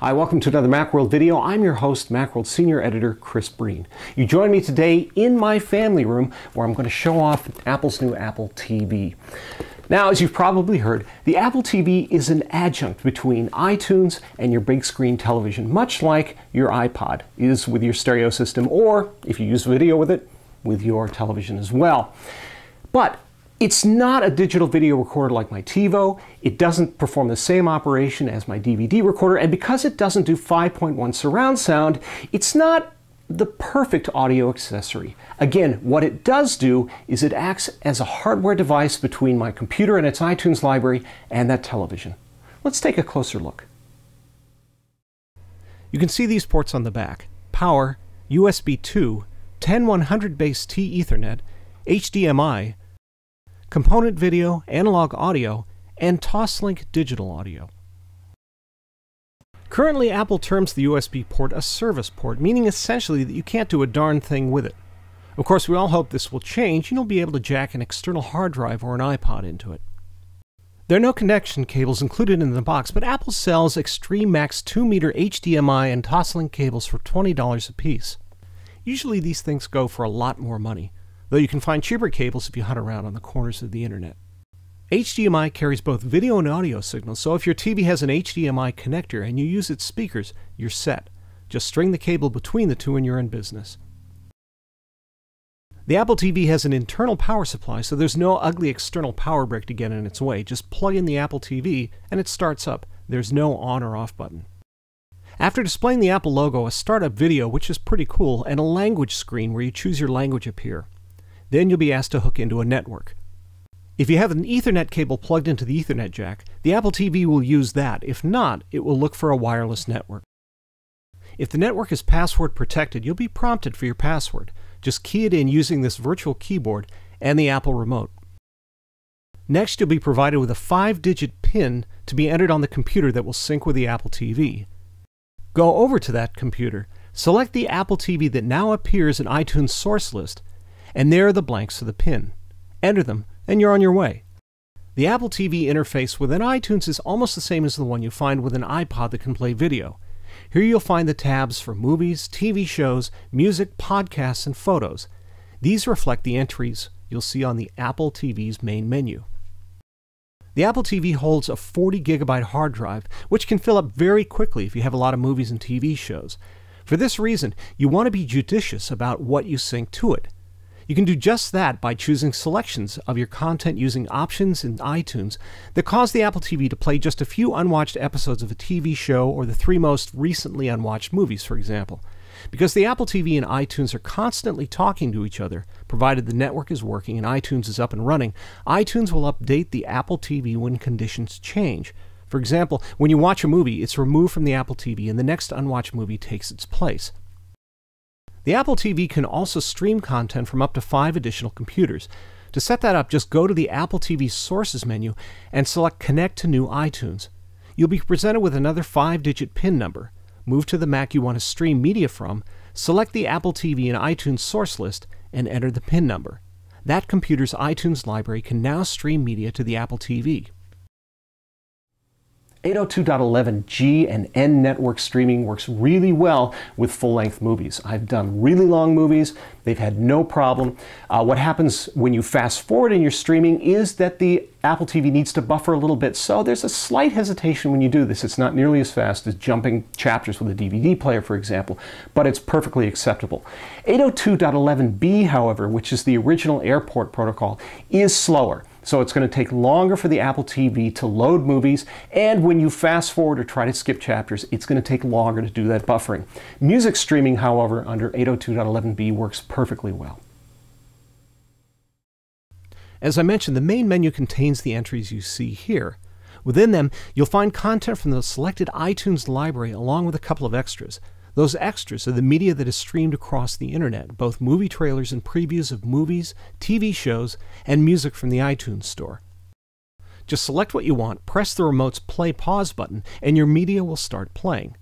Hi, welcome to another Macworld video. I'm your host, Macworld Senior Editor Chris Breen. You join me today in my family room where I'm going to show off Apple's new Apple TV. Now, as you've probably heard, the Apple TV is an adjunct between iTunes and your big screen television, much like your iPod is with your stereo system, or if you use video with it, with your television as well. But it's not a digital video recorder like my TiVo. It doesn't perform the same operation as my DVD recorder, and because it doesn't do 5.1 surround sound, it's not the perfect audio accessory. Again, what it does do is it acts as a hardware device between my computer and its iTunes library and that television. Let's take a closer look. You can see these ports on the back: power, USB 2, 10100 base T Ethernet, HDMI, component video, analog audio, and Toslink digital audio. Currently, Apple terms the USB port a service port, meaning essentially that you can't do a darn thing with it. Of course, we all hope this will change and you'll be able to jack an external hard drive or an iPod into it. There are no connection cables included in the box, but Apple sells Extreme Max 2-meter HDMI and Toslink cables for $20 a piece. Usually these things go for a lot more money, though you can find cheaper cables if you hunt around on the corners of the internet. HDMI carries both video and audio signals, so if your TV has an HDMI connector and you use its speakers, you're set. Just string the cable between the two and you're in business. The Apple TV has an internal power supply, so there's no ugly external power brick to get in its way. Just plug in the Apple TV and it starts up. There's no on or off button. After displaying the Apple logo, a startup video, which is pretty cool, and a language screen where you choose your language appear. Then you'll be asked to hook into a network. If you have an Ethernet cable plugged into the Ethernet jack, the Apple TV will use that. If not, it will look for a wireless network. If the network is password protected, you'll be prompted for your password. Just key it in using this virtual keyboard and the Apple remote. Next, you'll be provided with a 5-digit PIN to be entered on the computer that will sync with the Apple TV. Go over to that computer, select the Apple TV that now appears in iTunes source list, and there are the blanks for the PIN. Enter them, and you're on your way. The Apple TV interface within iTunes is almost the same as the one you find with an iPod that can play video. Here you'll find the tabs for movies, TV shows, music, podcasts, and photos. These reflect the entries you'll see on the Apple TV's main menu. The Apple TV holds a 40 gigabyte hard drive, which can fill up very quickly if you have a lot of movies and TV shows. For this reason, you want to be judicious about what you sync to it. You can do just that by choosing selections of your content using options in iTunes that cause the Apple TV to play just a few unwatched episodes of a TV show or the 3 most recently unwatched movies, for example. Because the Apple TV and iTunes are constantly talking to each other, provided the network is working and iTunes is up and running, iTunes will update the Apple TV when conditions change. For example, when you watch a movie, it's removed from the Apple TV and the next unwatched movie takes its place. The Apple TV can also stream content from up to 5 additional computers. To set that up, just go to the Apple TV Sources menu and select Connect to New iTunes. You'll be presented with another 5-digit PIN number. Move to the Mac you want to stream media from, select the Apple TV and iTunes source list, and enter the PIN number. That computer's iTunes library can now stream media to the Apple TV. 802.11g and N network streaming works really well with full-length movies. I've done really long movies. They've had no problem. What happens when you fast forward in your streaming is that the Apple TV needs to buffer a little bit, so there's a slight hesitation when you do this. It's not nearly as fast as jumping chapters with a DVD player, for example, but it's perfectly acceptable. 802.11b, however, which is the original airport protocol, is slower. So it's going to take longer for the Apple TV to load movies, and when you fast forward or try to skip chapters, it's going to take longer to do that buffering. Music streaming, however, under 802.11b works perfectly well. As I mentioned, the main menu contains the entries you see here. Within them, you'll find content from the selected iTunes library along with a couple of extras. Those extras are the media that is streamed across the internet, both movie trailers and previews of movies, TV shows, and music from the iTunes Store. Just select what you want, press the remote's play-pause button, and your media will start playing.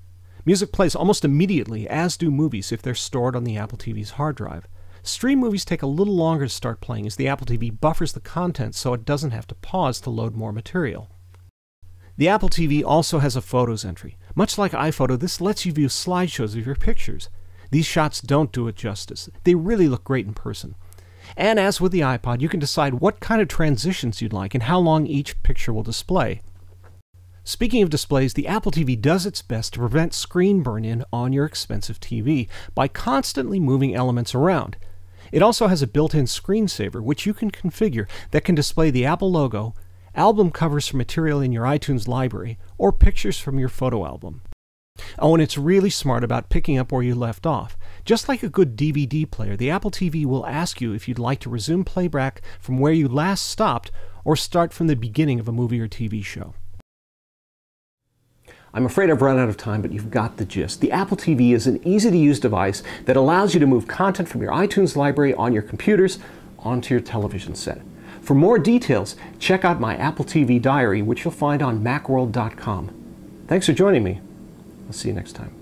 Music plays almost immediately, as do movies if they're stored on the Apple TV's hard drive. Stream movies take a little longer to start playing as the Apple TV buffers the content so it doesn't have to pause to load more material. The Apple TV also has a Photos entry. Much like iPhoto, this lets you view slideshows of your pictures. These shots don't do it justice. They really look great in person. And as with the iPod, you can decide what kind of transitions you'd like and how long each picture will display. Speaking of displays, the Apple TV does its best to prevent screen burn-in on your expensive TV by constantly moving elements around. It also has a built-in screensaver, which you can configure, that can display the Apple logo, album covers for material in your iTunes library, or pictures from your photo album. Oh, and it's really smart about picking up where you left off. Just like a good DVD player, the Apple TV will ask you if you'd like to resume playback from where you last stopped or start from the beginning of a movie or TV show. I'm afraid I've run out of time, but you've got the gist. The Apple TV is an easy-to-use device that allows you to move content from your iTunes library on your computers onto your television set. For more details, check out my Apple TV diary, which you'll find on macworld.com. Thanks for joining me. I'll see you next time.